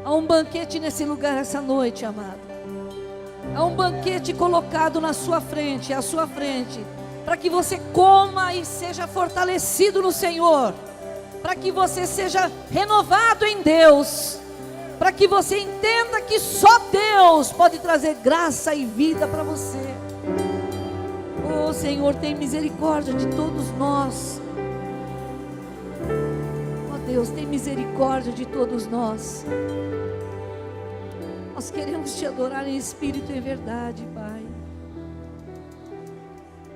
Há um banquete nesse lugar essa noite, amado. Há um banquete colocado na sua frente, à sua frente, para que você coma e seja fortalecido no Senhor, para que você seja renovado em Deus, para que você entenda que só Deus pode trazer graça e vida para você. Oh Senhor, tem misericórdia de todos nós. Oh Deus, tem misericórdia de todos nós. Nós queremos te adorar em espírito e em verdade, Pai.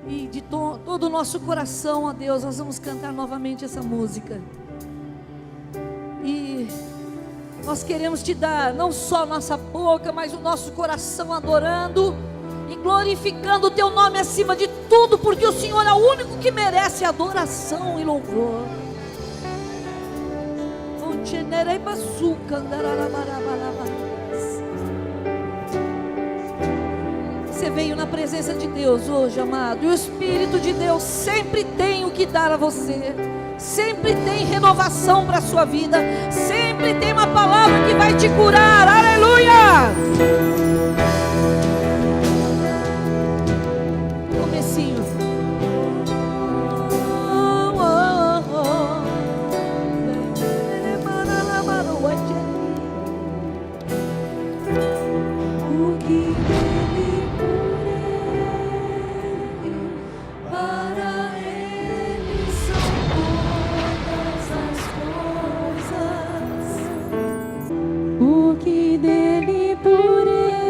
E de todo o nosso coração, ó Deus, nós vamos cantar novamente essa música. E nós queremos te dar não só a nossa boca, mas o nosso coração adorando e glorificando o teu nome acima de tudo, porque o Senhor é o único que merece adoração e louvor. Você veio na presença de Deus hoje, amado, e o Espírito de Deus sempre tem o que dar a você, sempre tem renovação para a sua vida, sempre tem uma palavra que vai te curar. Aleluia! Comecinho. O que dele por ele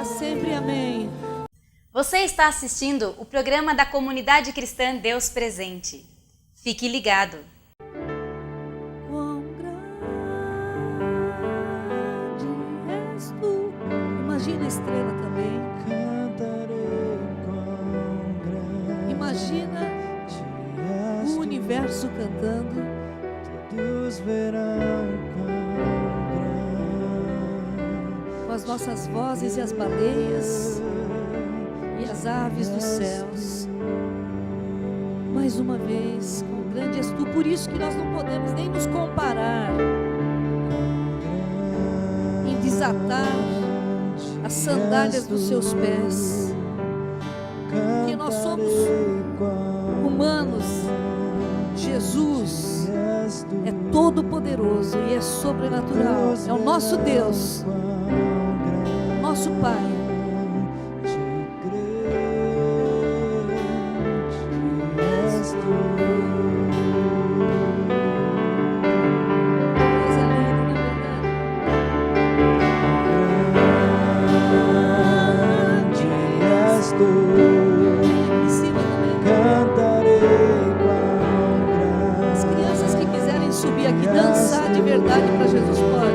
sempre. Amém. Você está assistindo o programa da Comunidade Cristã Deus Presente. Fique ligado. Quão grande és tu. Imagina a estrela também. Cantarei quão grande Imagina és o tu. universo cantando. Todos verão quão Com as nossas vozes e as baleias e as aves dos céus. Mais uma vez, quão grande és tu. Por isso que nós não podemos nem nos comparar em desatar as sandálias dos seus pés, porque nós somos humanos. Jesus é todo poderoso e é sobrenatural, é o nosso Deus, nosso Pai. Subir aqui, dançar de verdade para Jesus, pode.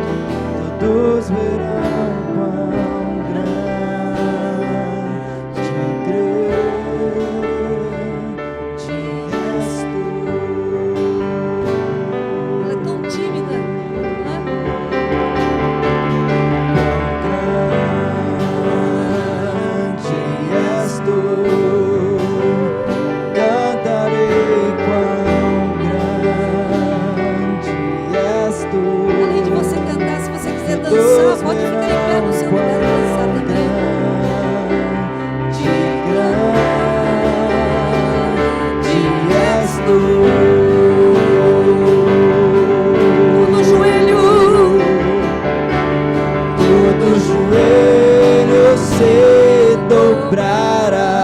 Todos verão quão grande és tu. Ela é tão tímida, não é? Grande és tu. Cantarei quão grande és tu. Além de você cantar, se você quiser dançar, pode ficar em pé no seu lugar e dançar também. Grande és tu. Todo joelho Se dobrará,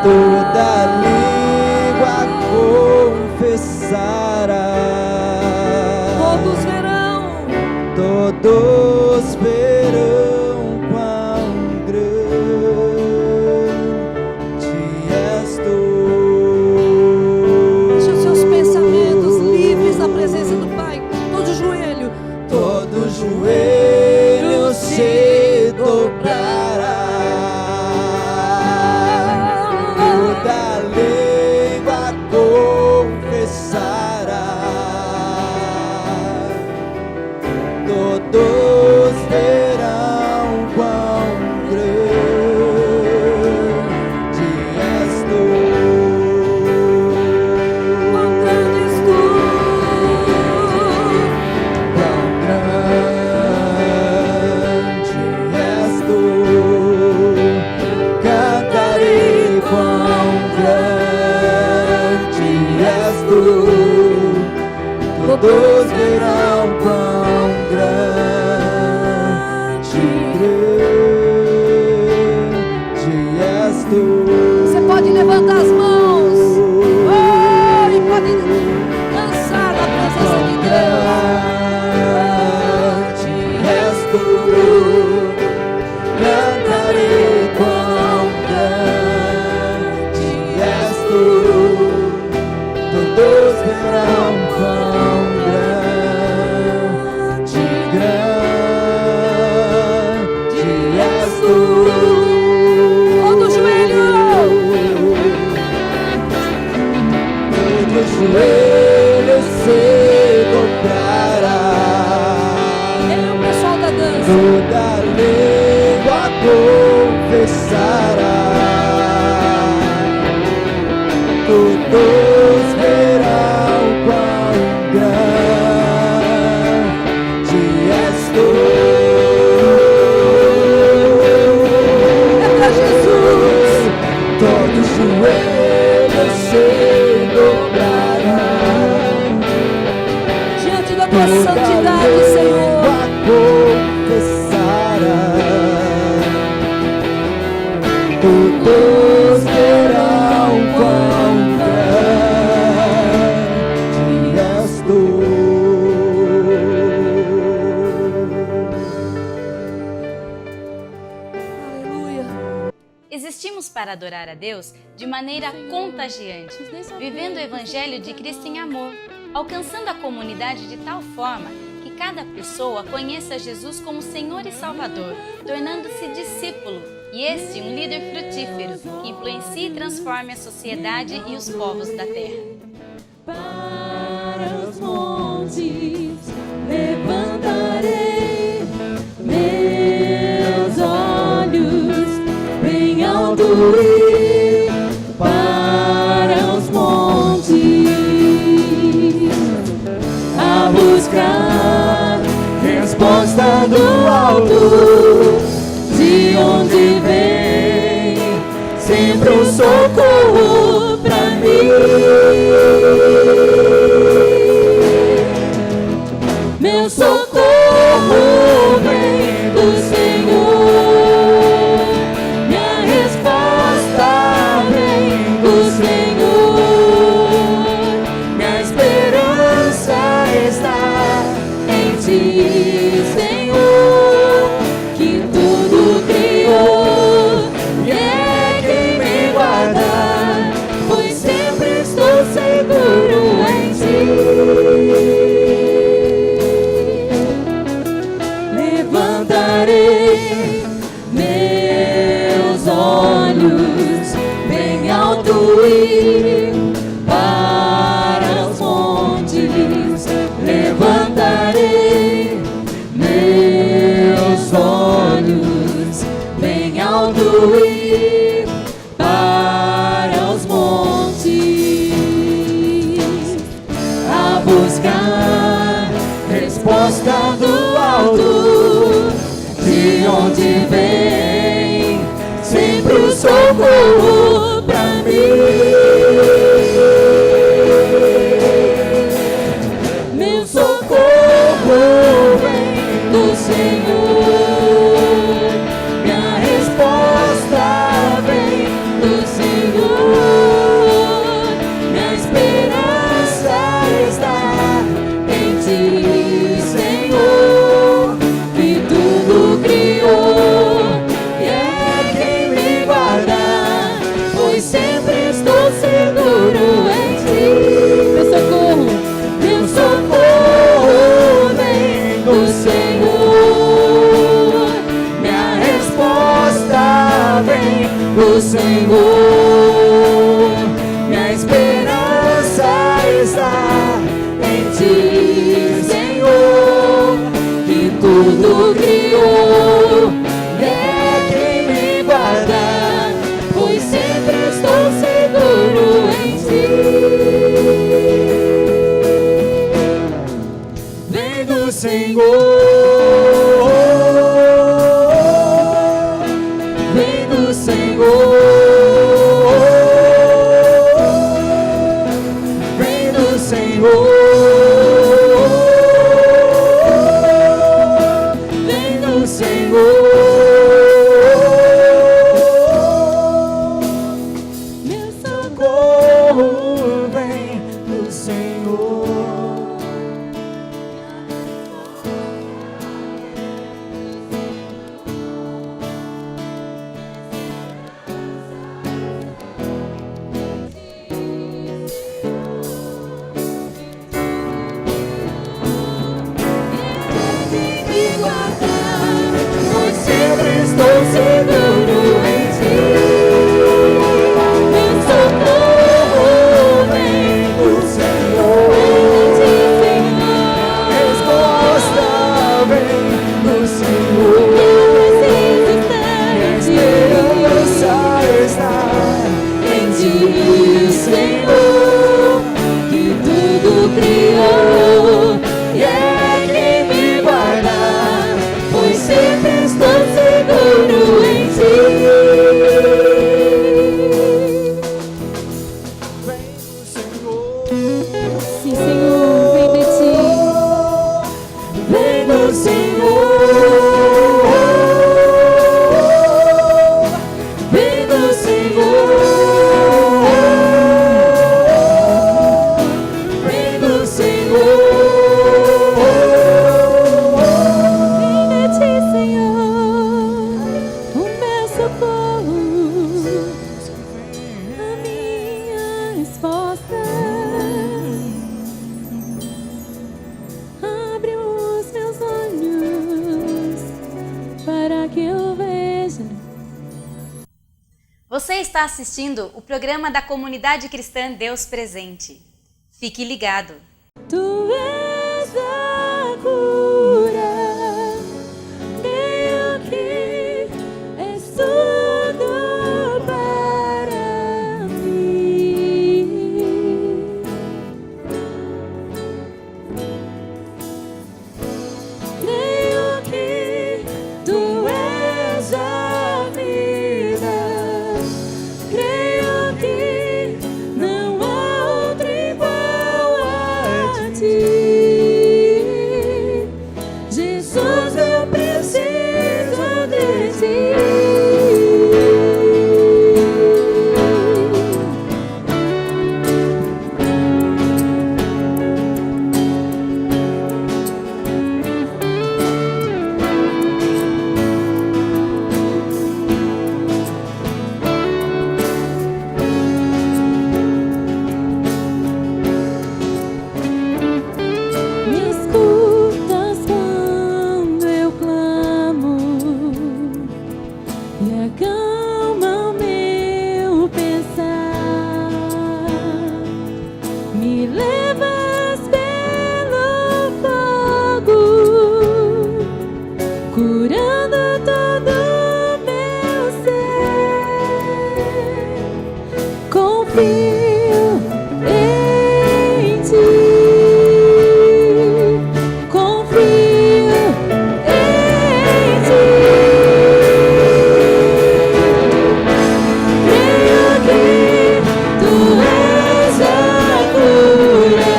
toda língua confessará. Todos verão quão grande és tu. Deixa os seus pensamentos livres na presença do Pai. Todo joelho se dobrará, toda língua confessará. Todos verão quão grande és tu. quão grande és tu. Quão grande és tu. Cantarei quão grande és tu. Todos verão quão grande és tu. Você pode levantar as mãos, oh, e pode dançar na presença de Deus. Grande és tu. Cantarei quão grande és tu. Todos verão quão grande és tu. Todo joelho se dobrará, é o pessoal da dança. toda língua confessará. Todos verão quão grande és tu. É pra Jesus. Todos joelhos se dobrarão, Diante da tua toda santidade, Senhor. língua confessará. Todos verão quão grande és tu. Existimos para adorar a Deus de maneira contagiante, vivendo o Evangelho de Cristo em amor, alcançando a comunidade de tal forma que cada pessoa conheça Jesus como Senhor e Salvador, tornando-se discípulo, e este um líder frutífero que influencie e transforme a sociedade e os povos da terra. Para os montes levantarei meus olhos bem alto e para os montes a buscar resposta do alto, de onde vem sempre um socorro pra mim. Meu socorro vem do Senhor, minha resposta vem do Senhor, minha esperança está em Ti, Senhor, que tudo criou e é quem me guarda, pois sempre estou seguro em Ti. Levantarei meus olhos bem alto e para os montes. Levantarei meus olhos bem alto e para os montes, a buscar resposta do alto, de onde vem sempre o socorro pra mim. Meu socorro vem do Senhor, minha resposta vem do Senhor, minha esperança está em Ti, Senhor, que tudo criou e é quem me guarda, pois sempre estou seguro em Ti. Meu socorro vem do Senhor, minha resposta vem do Senhor, minha esperança está em Ti, Senhor, que tudo criou e é quem me guarda, pois sempre estou seguro em Ti. Vem do Senhor, vem do Senhor, vem do Senhor, vem do Senhor. Meu socorro vem do Senhor. Me guardar, pois sempre estou seguro em Ti. Meu socorro vem do Senhor, resposta vem do Senhor, minha esperança está em Ti, Senhor, que tudo criou e é quem me guarda, pois sempre estou seguro em Ti. Vem do Senhor, sim, Senhor, vem de Ti. Vem do Senhor, vem do Senhor, vem do Senhor, vem de Ti, Senhor. Você está assistindo o programa da Comunidade Cristã Deus Presente. Fique ligado. Tu és a cura, creio que és tudo para mim. Creio que tu és a vida, creio que não há outro igual a ti. Jesus, eu preciso de ti. Me escutas quando eu clamo e acalma o meu pensar. Me levas pelo fogo, curando todo o meu ser. Confio em ti. Confio em ti. Creio que tu és a cura.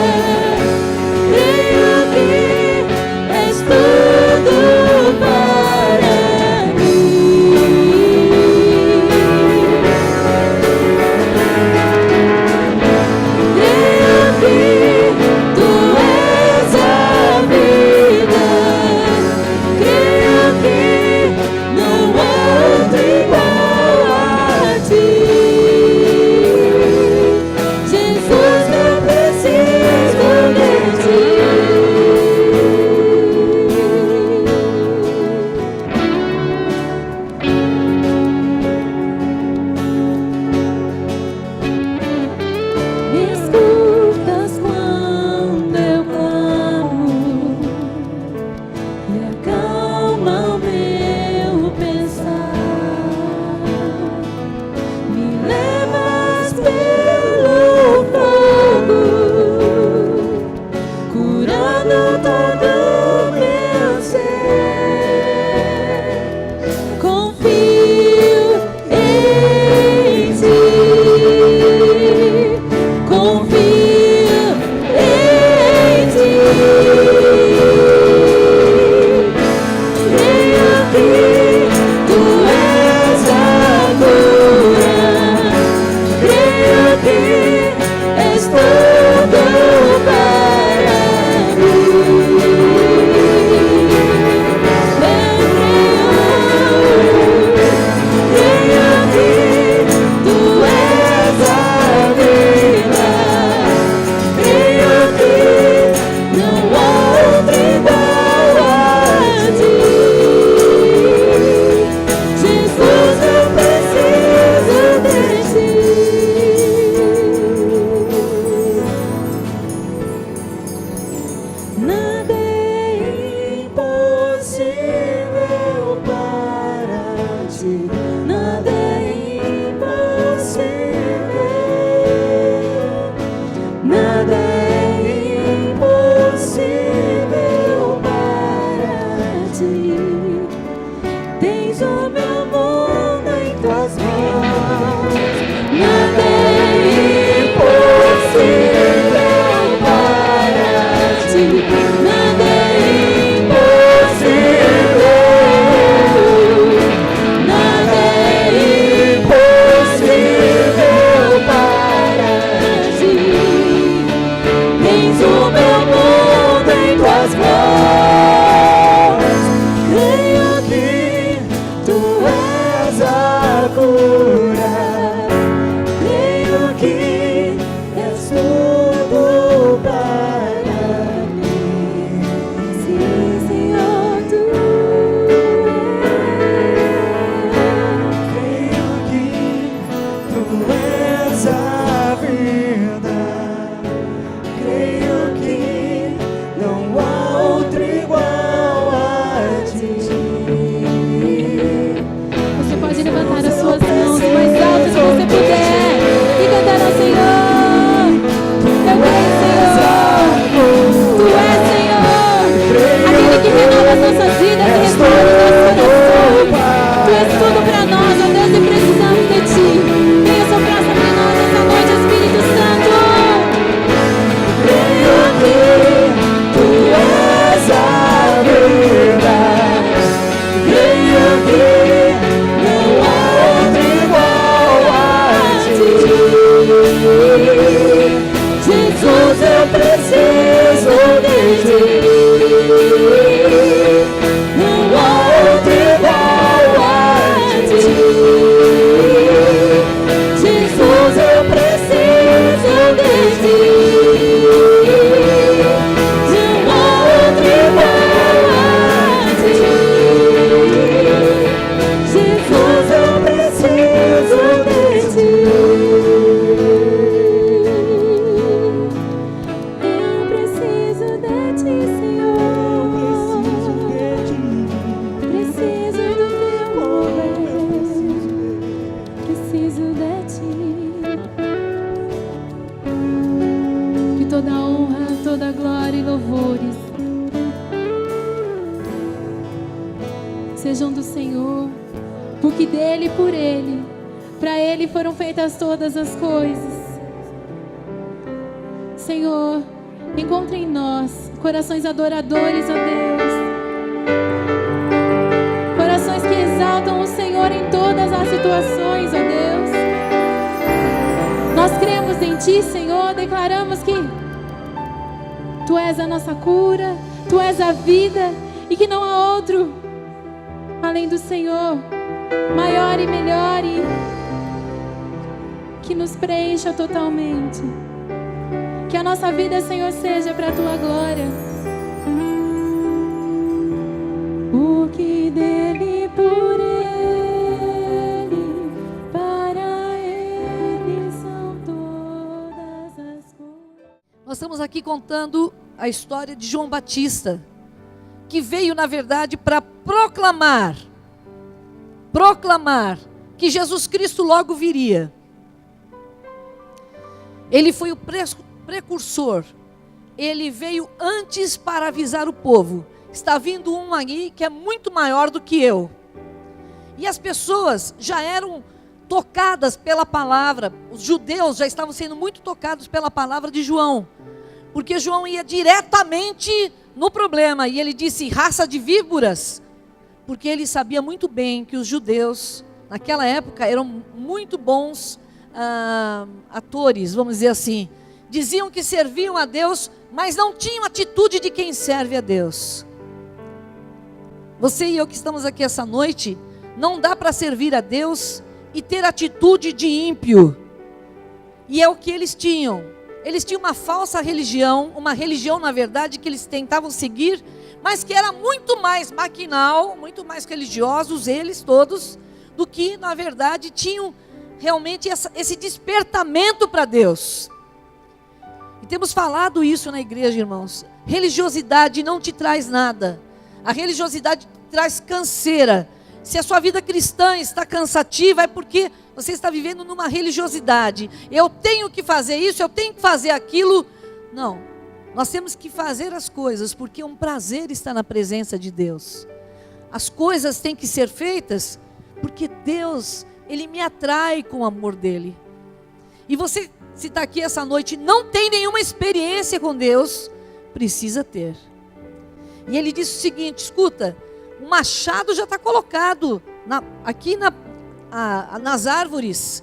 Creio que és tudo para mim. Creio que tu és a vida. Creio que não há outro igual a ti. Jesus, eu preciso de ti. Me escutas quando eu clamo e acalma o meu pensar. Me levas pelo fogo, curando todo o meu ser. Confio em ti. Confio em ti. Creio que tu és a cura. Creio que és tudo para mim. Creio que tu és a vida. Creio que não há outro igual a ti. Jesus, eu preciso de ti. Nada é impossível para ti. Nada é impossível. Nada é impossível para ti. Tens o meu mundo em tuas mãos. Nada é impossível para ti. Nada é impossível. Nada é impossível para ti. Tens o meu mundo em tuas mãos. Creio que tu Senhor, porque dele e por ele, para ele foram feitas todas as coisas. Senhor, encontre em nós corações adoradores a Deus, corações que exaltam o Senhor em todas as situações, ó Deus. Nós cremos em Ti, Senhor, declaramos que Tu és a nossa cura, Tu és a vida, e que não há outro além do Senhor, maior e melhor, e que nos preencha totalmente. Que a nossa vida, Senhor, seja para a Tua glória. Porque dele, por ele, para ele são todas as coisas. Nós estamos aqui contando a história de João Batista, que veio, na verdade, para proclamar que Jesus Cristo logo viria. Ele foi o precursor, ele veio antes para avisar o povo: está vindo um aí que é muito maior do que eu. E as pessoas já eram tocadas pela palavra, os judeus já estavam sendo muito tocados pela palavra de João, porque João ia diretamente no problema, e ele disse: raça de víboras, porque ele sabia muito bem que os judeus, naquela época, eram muito bons atores, vamos dizer assim. Diziam que serviam a Deus, mas não tinham atitude de quem serve a Deus. Você e eu que estamos aqui essa noite, não dá para servir a Deus e ter atitude de ímpio. E é o que eles tinham. Eles tinham uma falsa religião, uma religião, na verdade, que eles tentavam seguir, mas que era muito mais maquinal, muito mais religiosos, eles todos, do que, na verdade, tinham realmente esse despertamento para Deus. E temos falado isso na igreja, irmãos. Religiosidade não te traz nada. A religiosidade traz canseira. Se a sua vida cristã está cansativa, é porque você está vivendo numa religiosidade. Eu tenho que fazer isso, eu tenho que fazer aquilo. Não. Nós temos que fazer as coisas porque é um prazer estar na presença de Deus. As coisas têm que ser feitas porque Deus, Ele me atrai com o amor dEle. E você, se está aqui essa noite e não tem nenhuma experiência com Deus, precisa ter. E Ele disse o seguinte: escuta, o machado já está colocado aqui nas árvores.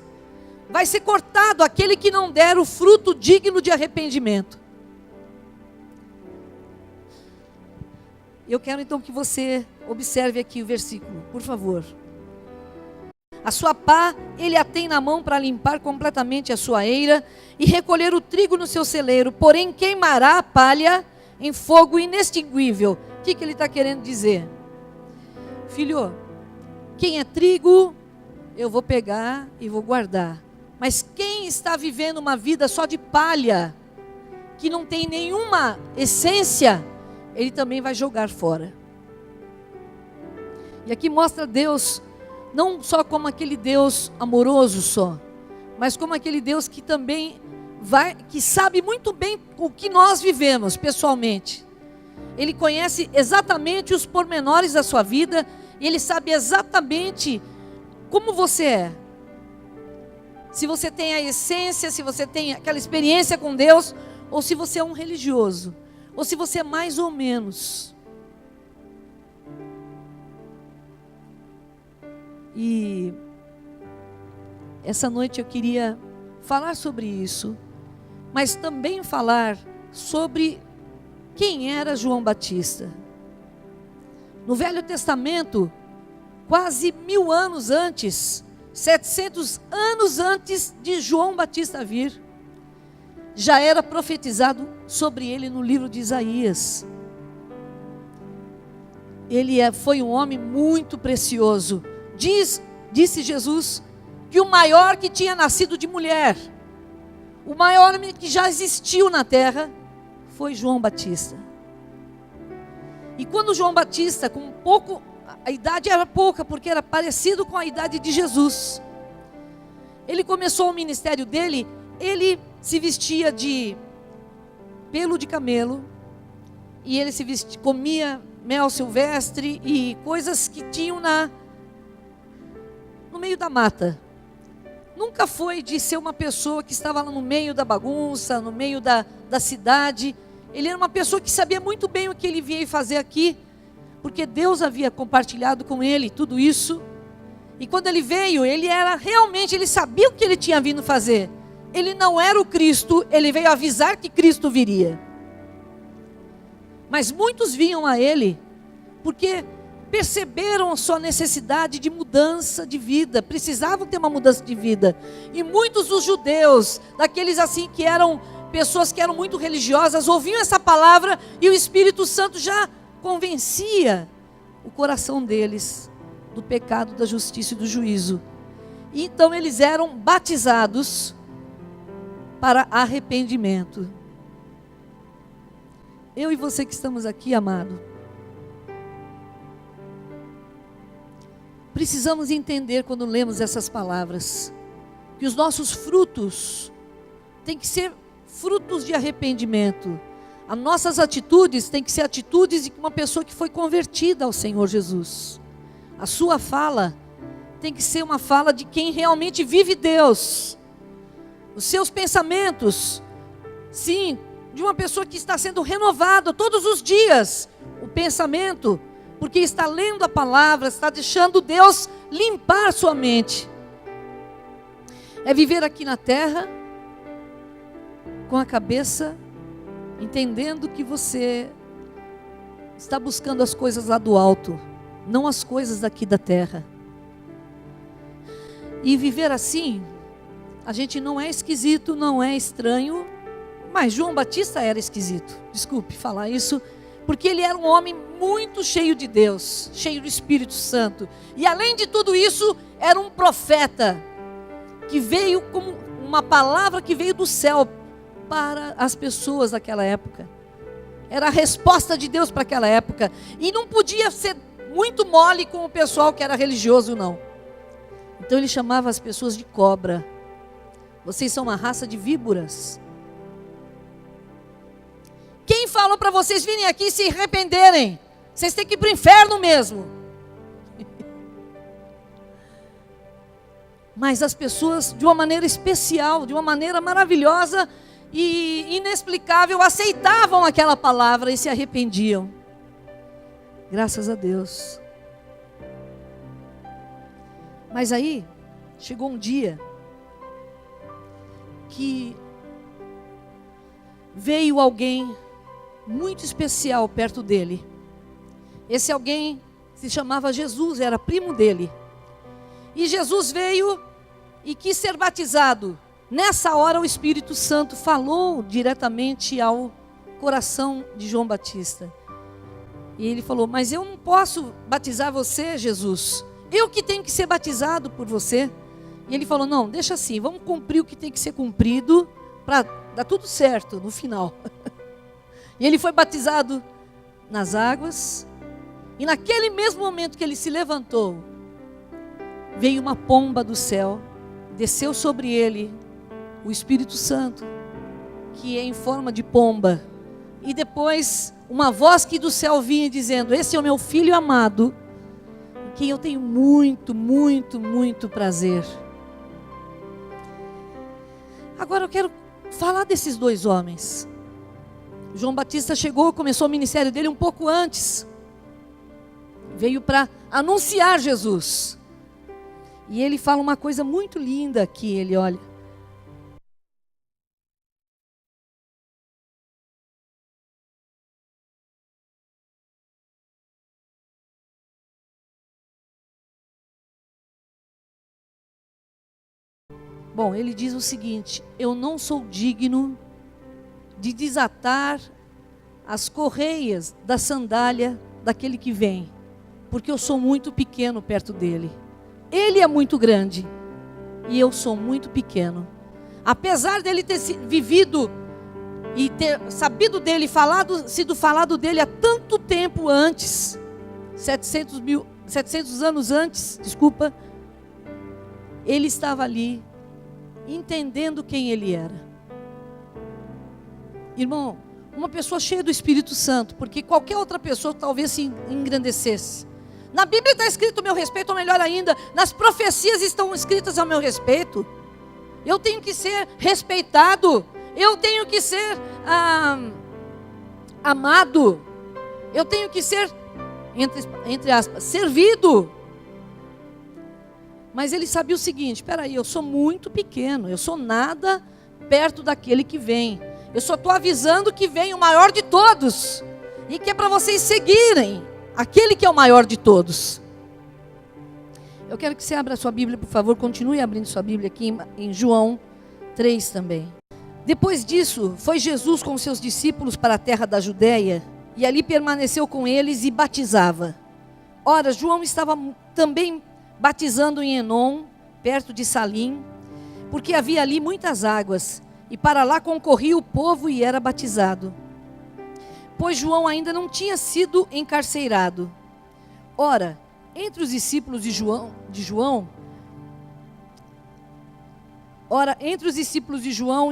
Vai ser cortado aquele que não der o fruto digno de arrependimento. Eu quero então que você observe aqui o versículo, por favor. A sua pá, ele a tem na mão para limpar completamente a sua eira e recolher o trigo no seu celeiro, porém queimará a palha em fogo inextinguível. O que ele está querendo dizer? Filho, quem é trigo, eu vou pegar e vou guardar. Mas quem está vivendo uma vida só de palha, que não tem nenhuma essência, ele também vai jogar fora. E aqui mostra Deus, não só como aquele Deus amoroso só, mas como aquele Deus que também que sabe muito bem o que nós vivemos pessoalmente. Ele conhece exatamente os pormenores da sua vida, e Ele sabe exatamente como você é. Se você tem a essência, se você tem aquela experiência com Deus, ou se você é um religioso, ou se você é mais ou menos. E essa noite eu queria falar sobre isso, mas também falar sobre quem era João Batista. No Velho Testamento, quase 1000 anos antes, 700 anos antes de João Batista vir, já era profetizado sobre ele no livro de Isaías. Ele foi um homem muito precioso. Disse Jesus que o maior que tinha nascido de mulher, o maior que já existiu na terra, foi João Batista. E quando João Batista, com pouco, a idade era pouca, porque era parecido com a idade de Jesus, ele começou o ministério dele. Ele se vestia de pelo de camelo, e ele comia mel silvestre e coisas que tinham meio da mata. Nunca foi de ser uma pessoa que estava lá no meio da bagunça, no meio da cidade. Ele era uma pessoa que sabia muito bem o que ele veio fazer aqui, porque Deus havia compartilhado com ele tudo isso. E quando ele veio, ele sabia o que ele tinha vindo fazer. Ele não era o Cristo, ele veio avisar que Cristo viria. Mas muitos vinham a ele, porque perceberam a sua necessidade de mudança de vida, precisavam ter uma mudança de vida. E muitos dos judeus, daqueles assim que eram pessoas que eram muito religiosas, ouviam essa palavra e o Espírito Santo já convencia o coração deles do pecado, da justiça e do juízo. E então eles eram batizados para arrependimento. Eu e você que estamos aqui, amado, precisamos entender quando lemos essas palavras, que os nossos frutos têm que ser frutos de arrependimento. As nossas atitudes têm que ser atitudes de uma pessoa que foi convertida ao Senhor Jesus. A sua fala tem que ser uma fala de quem realmente vive Deus. Os seus pensamentos, sim, de uma pessoa que está sendo renovada todos os dias. O pensamento, porque está lendo a palavra, está deixando Deus limpar sua mente. É viver aqui na terra, com a cabeça, entendendo que você está buscando as coisas lá do alto, não as coisas daqui da terra. E viver assim, a gente não é esquisito, não é estranho, mas João Batista era esquisito, desculpe falar isso, porque ele era um homem muito cheio de Deus, cheio do Espírito Santo. E além de tudo isso, era um profeta, que veio como uma palavra que veio do céu para as pessoas daquela época. Era a resposta de Deus para aquela época. E não podia ser muito mole com o pessoal que era religioso, não. Então ele chamava as pessoas de cobra. Vocês são uma raça de víboras. Quem falou para vocês virem aqui e se arrependerem? Vocês têm que ir para o inferno mesmo. Mas as pessoas, de uma maneira especial, de uma maneira maravilhosa e inexplicável, aceitavam aquela palavra e se arrependiam. Graças a Deus. Mas aí, chegou um dia que veio alguém muito especial perto dele. Esse alguém se chamava Jesus, era primo dele. E Jesus veio e quis ser batizado. Nessa hora o Espírito Santo falou diretamente ao coração de João Batista. E ele falou: mas eu não posso batizar você, Jesus. Eu que tenho que ser batizado por você. E ele falou: não, deixa assim, vamos cumprir o que tem que ser cumprido para dar tudo certo no final. E ele foi batizado nas águas. E naquele mesmo momento que ele se levantou, veio uma pomba do céu, desceu sobre ele o Espírito Santo, que é em forma de pomba. E depois uma voz que do céu vinha dizendo: esse é o meu filho amado, em quem eu tenho muito, muito, muito prazer. Agora eu quero falar desses dois homens. João Batista chegou, começou o ministério dele um pouco antes. Veio para anunciar Jesus. E ele fala uma coisa muito linda aqui, ele olha. Bom, ele diz o seguinte: eu não sou digno de desatar as correias da sandália daquele que vem, porque eu sou muito pequeno perto dele. Ele é muito grande e eu sou muito pequeno. Apesar dele ter vivido e ter sabido dele, sido falado dele há tanto tempo antes, 700 anos antes, ele estava ali entendendo quem ele era. Irmão, uma pessoa cheia do Espírito Santo, porque qualquer outra pessoa talvez se engrandecesse. Na Bíblia está escrito o meu respeito, ou melhor ainda, nas profecias estão escritas ao meu respeito. Eu tenho que ser respeitado, eu tenho que ser amado, eu tenho que ser, entre aspas, servido. Mas ele sabia o seguinte: espera aí, eu sou muito pequeno, eu sou nada perto daquele que vem. Eu só estou avisando que vem o maior de todos, e que é para vocês seguirem aquele que é o maior de todos. Eu quero que você abra a sua Bíblia, por favor, continue abrindo sua Bíblia aqui em João 3 também. Depois disso, foi Jesus com seus discípulos para a terra da Judéia, e ali permaneceu com eles e batizava. Ora, João estava também batizando em Enom, perto de Salim, porque havia ali muitas águas, e para lá concorria o povo e era batizado. Pois João ainda não tinha sido encarcerado. Ora, entre os discípulos de João,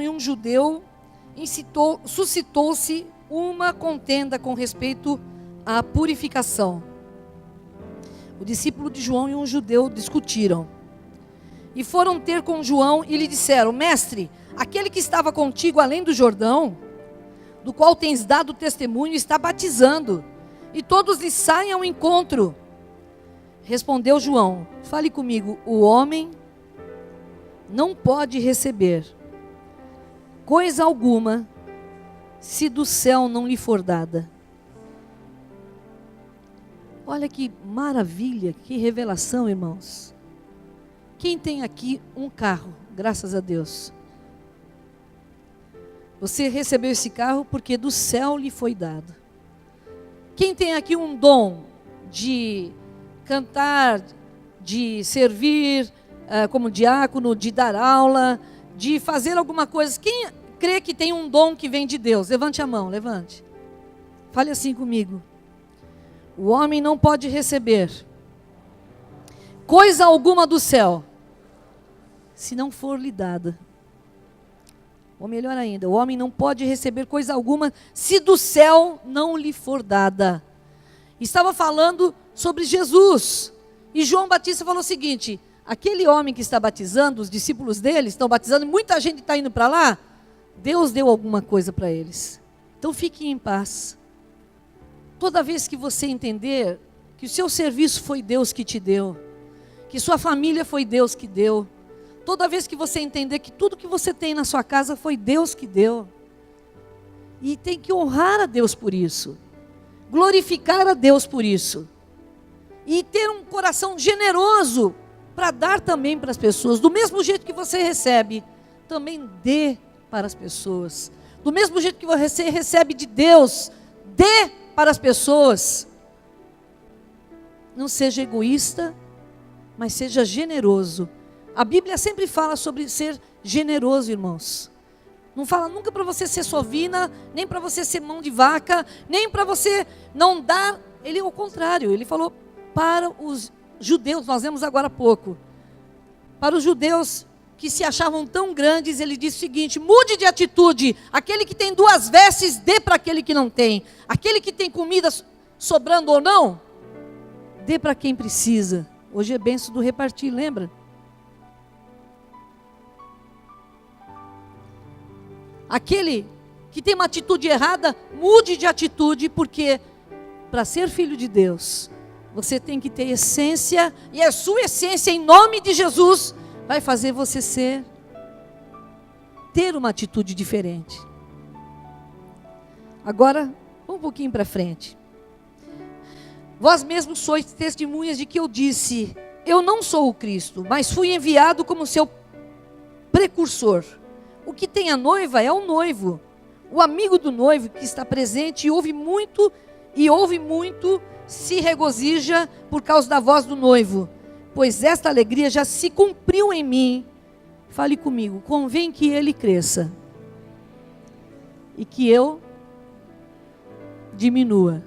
e um judeu, suscitou-se uma contenda com respeito à purificação. O discípulo de João e um judeu discutiram. E foram ter com João e lhe disseram: Mestre, aquele que estava contigo além do Jordão, do qual tens dado testemunho, está batizando, e todos lhe saem ao encontro. Respondeu João: fale comigo, o homem não pode receber coisa alguma se do céu não lhe for dada. Olha que maravilha, que revelação, irmãos. Quem tem aqui um carro, graças a Deus? Você recebeu esse carro porque do céu lhe foi dado. Quem tem aqui um dom de cantar, de servir como diácono, de dar aula, de fazer alguma coisa? Quem crê que tem um dom que vem de Deus? Levante a mão, levante. Fale assim comigo. O homem não pode receber coisa alguma do céu se não for lhe dada. Ou melhor ainda, o homem não pode receber coisa alguma se do céu não lhe for dada. Estava falando sobre Jesus. E João Batista falou o seguinte: aquele homem que está batizando, os discípulos dele estão batizando, muita gente está indo para lá, Deus deu alguma coisa para eles. Então fiquem em paz. Toda vez que você entender que o seu serviço foi Deus que te deu, que sua família foi Deus que deu, toda vez que você entender que tudo que você tem na sua casa foi Deus que deu, e tem que honrar a Deus por isso, glorificar a Deus por isso, e ter um coração generoso para dar também para as pessoas. Do mesmo jeito que você recebe, também dê para as pessoas. Do mesmo jeito que você recebe de Deus, dê para as pessoas. Não seja egoísta, mas seja generoso. A Bíblia sempre fala sobre ser generoso, irmãos. Não fala nunca para você ser sovina, nem para você ser mão de vaca, nem para você não dar. Ele é o contrário, ele falou para os judeus, nós vemos agora há pouco. Para os judeus que se achavam tão grandes, ele disse o seguinte: mude de atitude. Aquele que tem 2 vestes, dê para aquele que não tem. Aquele que tem comida sobrando ou não, dê para quem precisa. Hoje é bênção do repartir, lembra? Aquele que tem uma atitude errada, mude de atitude, porque para ser filho de Deus, você tem que ter essência, e a sua essência, em nome de Jesus, vai fazer você ter uma atitude diferente. Agora, um pouquinho para frente. Vós mesmos sois testemunhas de que eu disse: eu não sou o Cristo, mas fui enviado como seu precursor. O que tem a noiva é o noivo. O amigo do noivo que está presente e ouve muito, se regozija por causa da voz do noivo, pois esta alegria já se cumpriu em mim. Fale comigo. Convém que ele cresça e que eu diminua.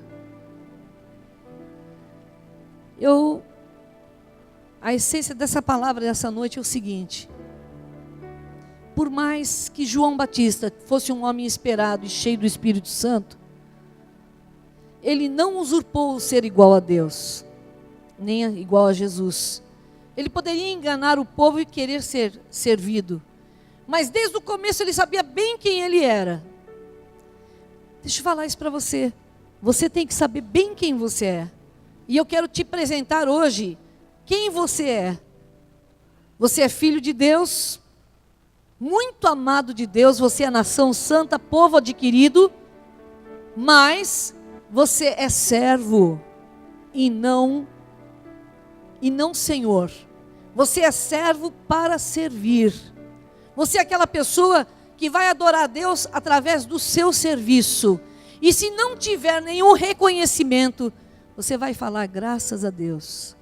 A essência dessa palavra dessa noite é o seguinte: por mais que João Batista fosse um homem esperado e cheio do Espírito Santo, ele não usurpou o ser igual a Deus. nem igual a Jesus. Ele poderia enganar o povo e querer ser servido. Mas desde o começo ele sabia bem quem ele era. Deixa eu falar isso para você. Você tem que saber bem quem você é. E eu quero te apresentar hoje quem você é. Você é filho de Deus, muito amado de Deus, você é nação santa, povo adquirido, mas você é servo e não senhor. Você é servo para servir. Você é aquela pessoa que vai adorar a Deus através do seu serviço. E se não tiver nenhum reconhecimento, você vai falar graças a Deus.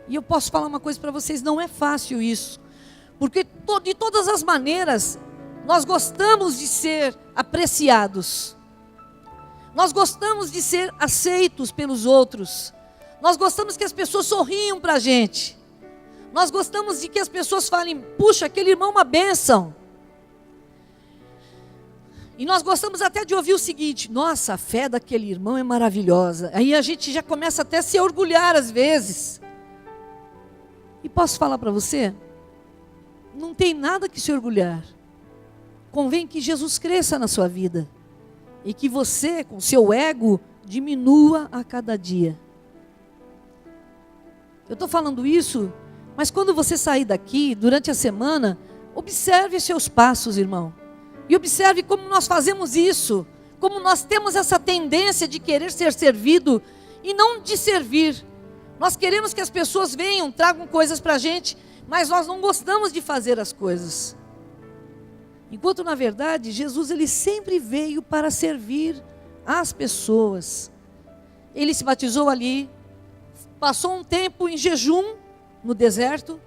E eu posso falar uma coisa para vocês, não é fácil isso. Porque de todas as maneiras, nós gostamos de ser apreciados. Nós gostamos de ser aceitos pelos outros. Nós gostamos que as pessoas sorriam para a gente. Nós gostamos de que as pessoas falem, puxa, aquele irmão é uma bênção. E nós gostamos até de ouvir o seguinte, nossa, a fé daquele irmão é maravilhosa. Aí a gente já começa até a se orgulhar às vezes. E posso falar para você? Não tem nada que se orgulhar. Convém que Jesus cresça na sua vida. E que você, com seu ego, diminua a cada dia. Eu estou falando isso, mas quando você sair daqui, durante a semana, observe seus passos, irmão. E observe como nós fazemos isso. Como nós temos essa tendência de querer ser servido e não de servir. Nós queremos que as pessoas venham, tragam coisas para a gente, mas nós não gostamos de fazer as coisas. Enquanto, na verdade, Jesus ele sempre veio para servir as pessoas. Ele se batizou ali, passou um tempo em jejum no deserto,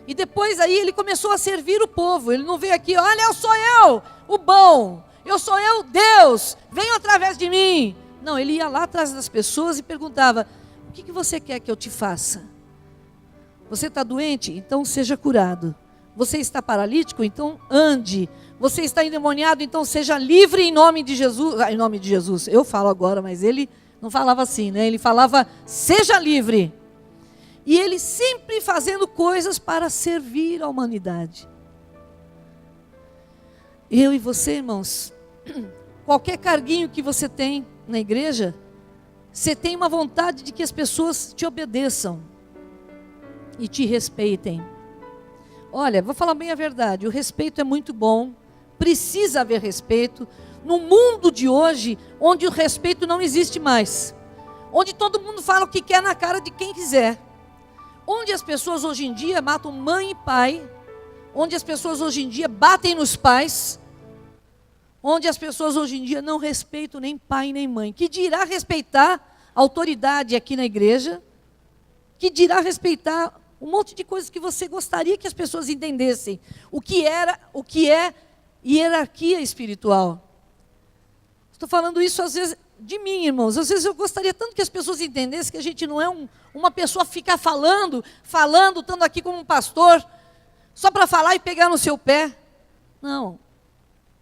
e depois aí ele começou a servir o povo. Ele não veio aqui, olha, eu sou eu, o bom, eu sou eu, Deus, venham através de mim. Não, ele ia lá atrás das pessoas e perguntava, o que você quer que eu te faça? Você está doente? Então seja curado. Você está paralítico? Então ande. Você está endemoniado? Então seja livre em nome de Jesus. Em nome de Jesus, eu falo agora, mas ele não falava assim, né? Ele falava, seja livre. E ele sempre fazendo coisas para servir a humanidade. Eu e você, irmãos, qualquer carguinho que você tem na igreja, você tem uma vontade de que as pessoas te obedeçam e te respeitem. Olha, vou falar bem a verdade, o respeito é muito bom, precisa haver respeito. No mundo de hoje, onde o respeito não existe mais, onde todo mundo fala o que quer na cara de quem quiser, onde as pessoas hoje em dia matam mãe e pai, onde as pessoas hoje em dia batem nos pais, onde as pessoas hoje em dia não respeitam nem pai nem mãe, que dirá respeitar a autoridade aqui na igreja, que dirá respeitar um monte de coisas que você gostaria que as pessoas entendessem, o que é hierarquia espiritual. Estou falando isso às vezes de mim, irmãos, às vezes eu gostaria tanto que as pessoas entendessem que a gente não é uma pessoa ficar falando, estando aqui como um pastor, só para falar e pegar no seu pé. Não.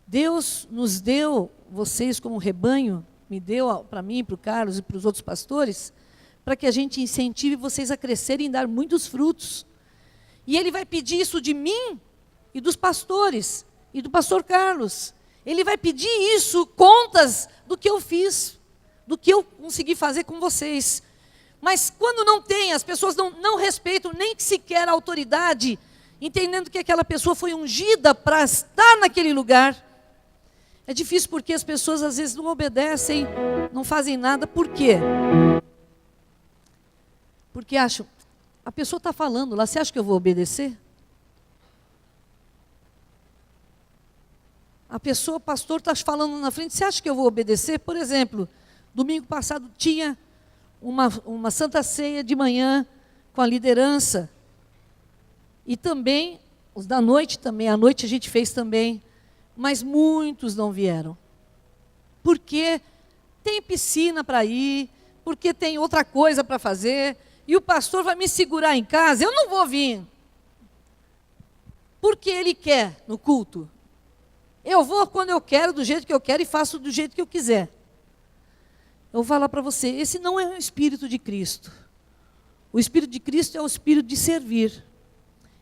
Deus nos deu, vocês como rebanho, me deu para mim, para o Carlos e para os outros pastores, para que a gente incentive vocês a crescerem e dar muitos frutos. E Ele vai pedir isso de mim e dos pastores, e do pastor Carlos. Ele vai pedir isso, contas do que eu fiz, do que eu consegui fazer com vocês. Mas quando não tem, as pessoas não respeitam nem sequer a autoridade, entendendo que aquela pessoa foi ungida para estar naquele lugar. É difícil porque as pessoas às vezes não obedecem, não fazem nada. Por quê? Porque acham, a pessoa está falando lá, você acha que eu vou obedecer? A pessoa, o pastor está falando na frente, você acha que eu vou obedecer? Por exemplo, domingo passado tinha uma santa ceia de manhã com a liderança. E também, os da noite também, à noite a gente fez também. Mas muitos não vieram. Porque tem piscina para ir, porque tem outra coisa para fazer, e o pastor vai me segurar em casa, eu não vou vir. Porque ele quer no culto. Eu vou quando eu quero, do jeito que eu quero, e faço do jeito que eu quiser. Eu vou falar para você, esse não é o Espírito de Cristo. O Espírito de Cristo é um espírito de servir,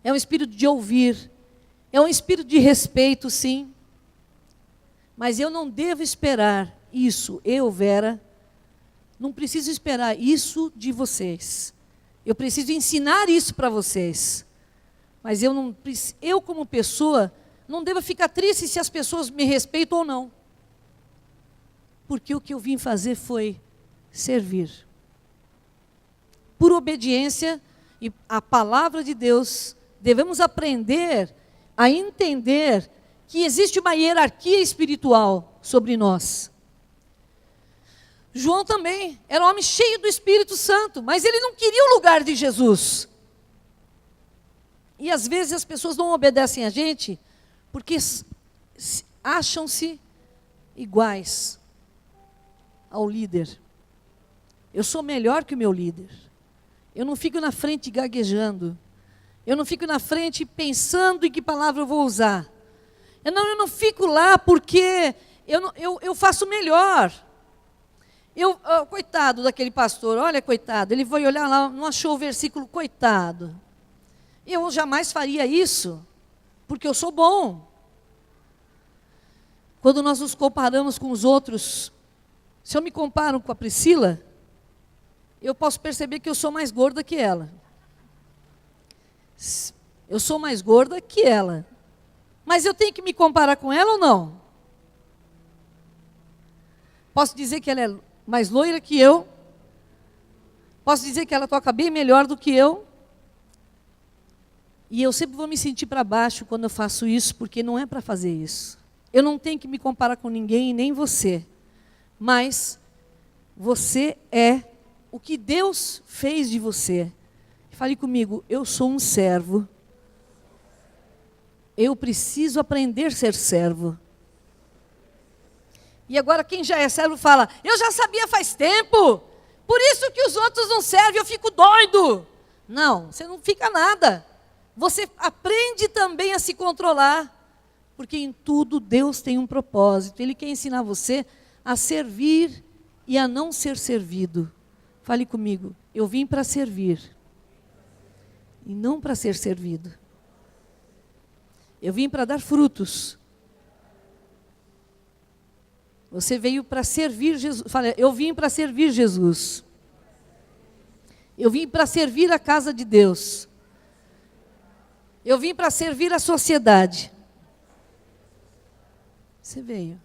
é um espírito de ouvir, é um espírito de respeito, sim. Mas eu não devo esperar isso, Vera, não preciso esperar isso de vocês. Eu preciso ensinar isso para vocês. Mas eu como pessoa, não devo ficar triste se as pessoas me respeitam ou não. Porque o que eu vim fazer foi servir. Por obediência e a palavra de Deus, devemos aprender a entender que existe uma hierarquia espiritual sobre nós. João também era um homem cheio do Espírito Santo, mas ele não queria o lugar de Jesus. E às vezes as pessoas não obedecem a gente porque acham-se iguais ao líder. Eu sou melhor que o meu líder. Eu não fico na frente gaguejando. Eu não fico na frente pensando em que palavra eu vou usar. Eu não fico lá porque eu faço melhor. Coitado daquele pastor, olha, coitado, ele foi olhar lá, não achou o versículo, coitado. Eu jamais faria isso, porque eu sou bom. Quando nós nos comparamos com os outros, se eu me comparo com a Priscila, eu posso perceber que eu sou mais gorda que ela. Eu sou mais gorda que ela. Mas eu tenho que me comparar com ela ou não? Posso dizer que ela é mais loira que eu? Posso dizer que ela toca bem melhor do que eu? E eu sempre vou me sentir para baixo quando eu faço isso, porque não é para fazer isso. Eu não tenho que me comparar com ninguém, nem você. Mas você é o que Deus fez de você. Fale comigo, eu sou um servo. Eu preciso aprender a ser servo. E agora quem já é servo fala, eu já sabia faz tempo, por isso que os outros não servem, eu fico doido. Não, você não fica nada. Você aprende também a se controlar, porque em tudo Deus tem um propósito. Ele quer ensinar você a servir e a não ser servido. Fale comigo, eu vim para servir e não para ser servido. Eu vim para dar frutos. Você veio para servir Jesus. Fala, eu vim para servir Jesus. Eu vim para servir a casa de Deus. Eu vim para servir a sociedade. Você veio.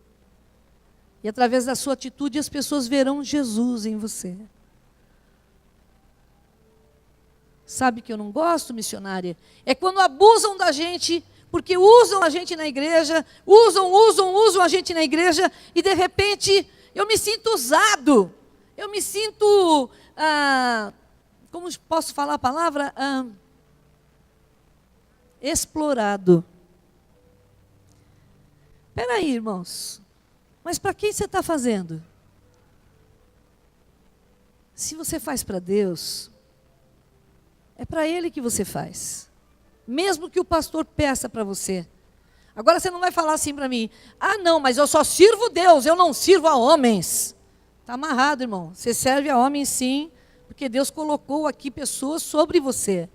E através da sua atitude as pessoas verão Jesus em você. Sabe que eu não gosto, missionária? É quando abusam da gente, porque usam a gente na igreja, usam a gente na igreja, e de repente eu me sinto usado. Eu me sinto, como posso falar a palavra? Explorado. Espera aí, irmãos. Mas para quem você está fazendo? Se você faz para Deus, é para Ele que você faz. Mesmo que o pastor peça para você. Agora você não vai falar assim para mim, não, mas eu só sirvo Deus, eu não sirvo a homens. Está amarrado, irmão. Você serve a homens sim, porque Deus colocou aqui pessoas sobre você.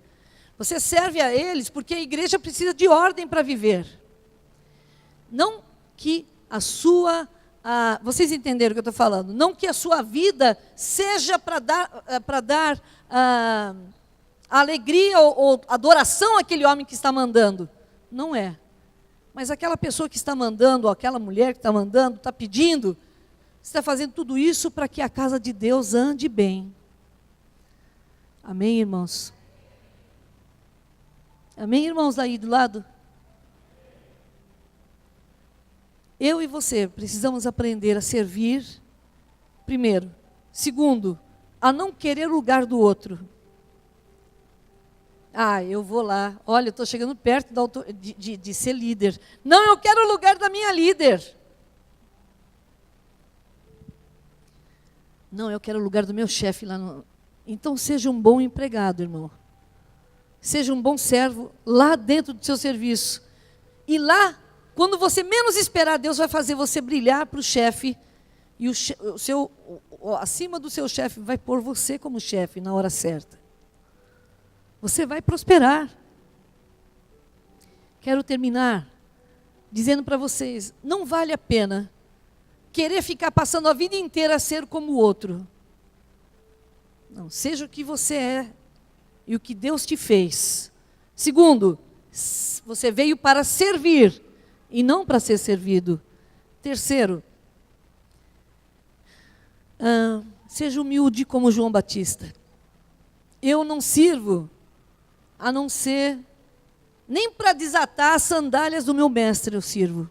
Você serve a eles porque a igreja precisa de ordem para viver. Não que a sua... vocês entenderam o que eu estou falando? Não que a sua vida seja para dar alegria ou adoração àquele homem que está mandando. Não é. Mas aquela pessoa que está mandando, ou aquela mulher que está mandando, está pedindo, está fazendo tudo isso para que a casa de Deus ande bem. Amém, irmãos? Amém, irmãos daí do lado? Eu e você precisamos aprender a servir, primeiro. Segundo, a não querer o lugar do outro. Eu vou lá. Olha, eu estou chegando perto de ser líder. Não, eu quero o lugar da minha líder. Não, eu quero o lugar do meu chefe lá no... Então seja um bom empregado, irmão. Seja um bom servo lá dentro do seu serviço. E lá, quando você menos esperar, Deus vai fazer você brilhar para o chefe. E acima do seu chefe vai pôr você como chefe na hora certa. Você vai prosperar. Quero terminar dizendo para vocês, não vale a pena querer ficar passando a vida inteira a ser como o outro. Não, seja o que você é e o que Deus te fez. Segundo, você veio para servir e não para ser servido. Terceiro, seja humilde como João Batista. Eu não sirvo a não ser, nem para desatar as sandálias do meu mestre eu sirvo.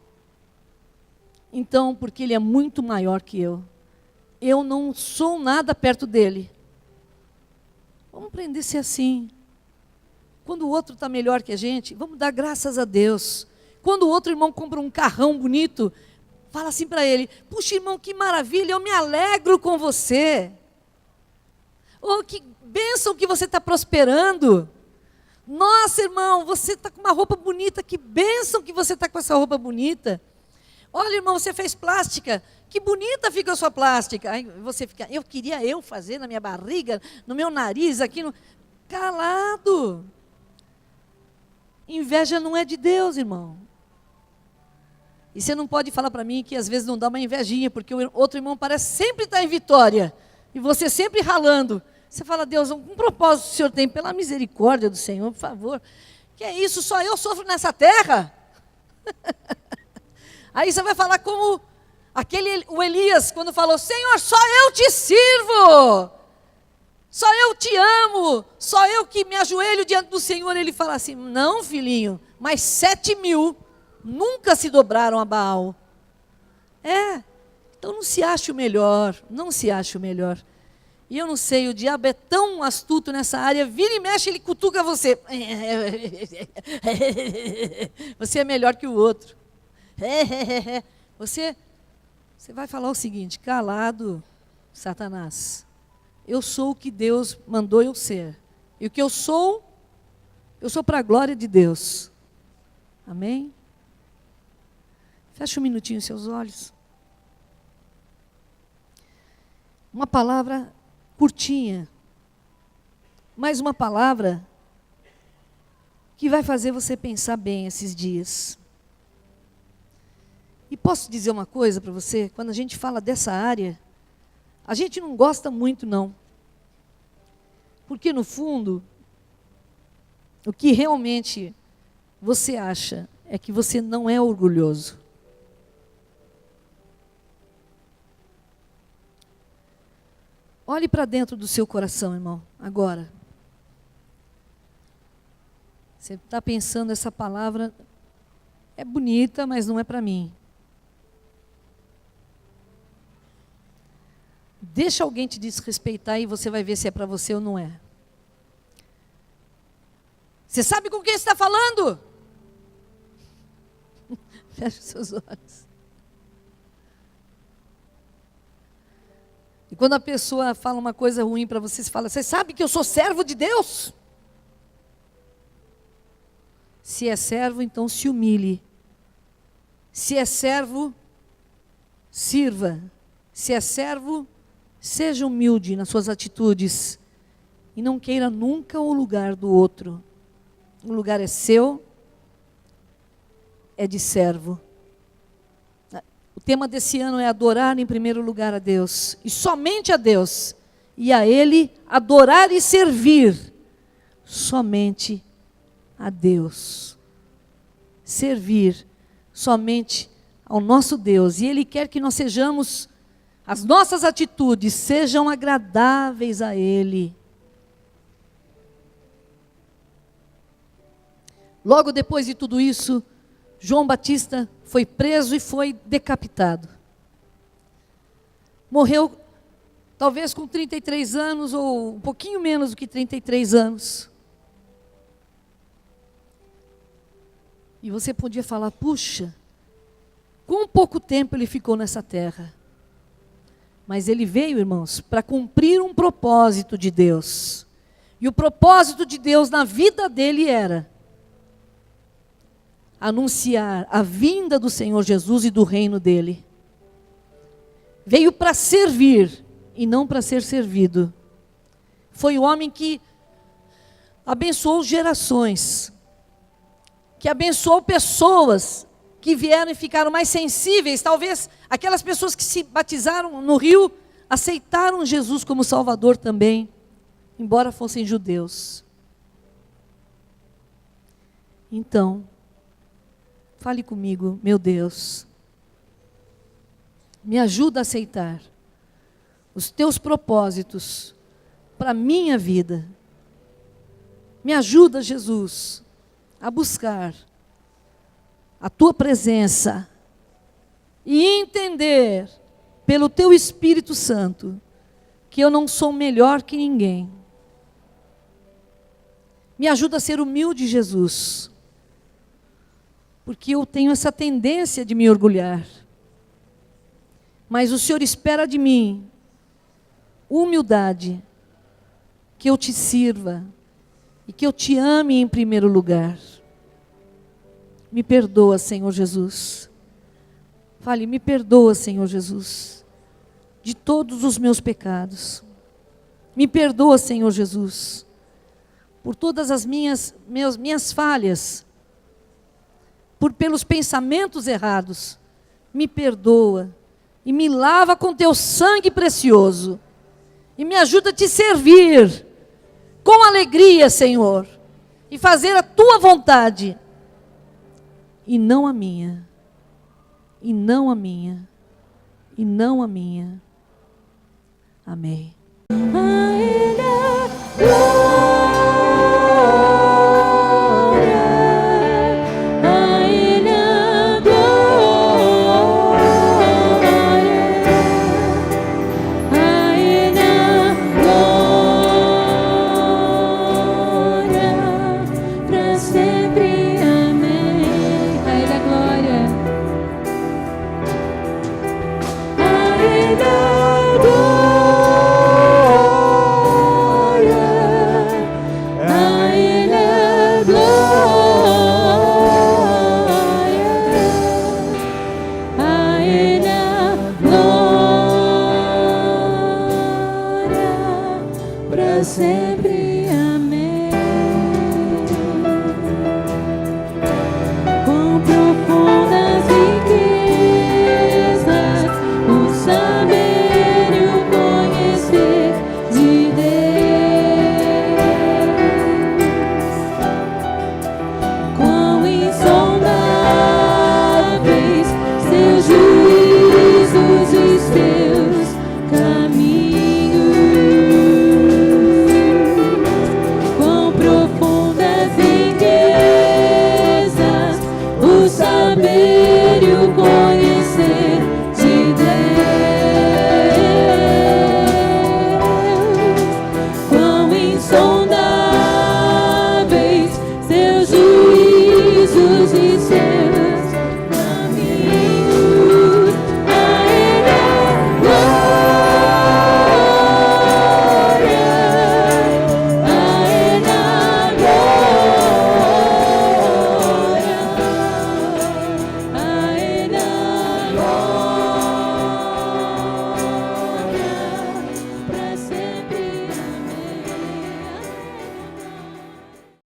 Então, porque ele é muito maior que eu não sou nada perto dele. Vamos aprender a ser assim. Quando o outro está melhor que a gente, vamos dar graças a Deus. Quando o outro irmão compra um carrão bonito, fala assim para ele, puxa irmão, que maravilha, eu me alegro com você. Oh, que bênção que você está prosperando. Nossa irmão, você está com uma roupa bonita, que bênção que você está com essa roupa bonita. Olha irmão, você fez plástica, que bonita fica a sua plástica. Aí você fica, eu queria fazer na minha barriga, no meu nariz, aqui no... Calado. Inveja não é de Deus, irmão. E você não pode falar para mim que às vezes não dá uma invejinha, porque o outro irmão parece sempre estar em vitória, e você sempre ralando. Você fala, Deus, um propósito o Senhor tem, pela misericórdia do Senhor, por favor. Que é isso, só eu sofro nessa terra? Aí você vai falar como o Elias, quando falou, Senhor, só eu te sirvo, só eu te amo, só eu que me ajoelho diante do Senhor. Ele fala assim, não filhinho, mas 7.000 nunca se dobraram a Baal. Então não se ache o melhor, não se ache o melhor. E eu não sei, o diabo é tão astuto nessa área, vira e mexe, ele cutuca você. Você é melhor que o outro. Você vai falar o seguinte, calado, Satanás, eu sou o que Deus mandou eu ser. E o que eu sou para a glória de Deus. Amém? Fecha um minutinho os seus olhos. Uma palavra curtinha, mas uma palavra que vai fazer você pensar bem esses dias. E posso dizer uma coisa para você? Quando a gente fala dessa área, a gente não gosta muito, não. Porque, no fundo, o que realmente você acha é que você não é orgulhoso. Olhe para dentro do seu coração, irmão, agora. Você está pensando, essa palavra é bonita, mas não é para mim. Deixa alguém te desrespeitar e você vai ver se é para você ou não é. Você sabe com quem você está falando? Feche os seus olhos. E quando a pessoa fala uma coisa ruim para você, você fala, você sabe que eu sou servo de Deus? Se é servo, então se humilhe. Se é servo, sirva. Se é servo, seja humilde nas suas atitudes. E não queira nunca o lugar do outro. O lugar é seu, é de servo. O tema desse ano é adorar em primeiro lugar a Deus, e somente a Deus, e a Ele adorar e servir, somente a Deus. Servir somente ao nosso Deus, e Ele quer que nós sejamos, as nossas atitudes sejam agradáveis a Ele. Logo depois de tudo isso, João Batista foi preso e foi decapitado. Morreu talvez com 33 anos, ou um pouquinho menos do que 33 anos. E você podia falar, puxa, com pouco tempo ele ficou nessa terra. Mas ele veio, irmãos, para cumprir um propósito de Deus. E o propósito de Deus na vida dele era anunciar a vinda do Senhor Jesus e do reino dele. Veio para servir e não para ser servido. Foi o homem que abençoou gerações, que abençoou pessoas que vieram e ficaram mais sensíveis. Talvez aquelas pessoas que se batizaram no rio aceitaram Jesus como Salvador também, embora fossem judeus. Então, fale comigo, meu Deus, me ajuda a aceitar os teus propósitos para a minha vida. Me ajuda, Jesus, a buscar a tua presença e entender, pelo teu Espírito Santo, que eu não sou melhor que ninguém. Me ajuda a ser humilde, Jesus, porque eu tenho essa tendência de me orgulhar. Mas o Senhor espera de mim humildade, que eu te sirva e que eu te ame em primeiro lugar. Me perdoa, Senhor Jesus. Fale, me perdoa, Senhor Jesus, de todos os meus pecados. Me perdoa, Senhor Jesus, por todas as minhas falhas, pelos pensamentos errados. Me perdoa e me lava com teu sangue precioso. E me ajuda a te servir com alegria, Senhor, e fazer a tua vontade, e não a minha, e não a minha, e não a minha. Amém. A Ele é glória.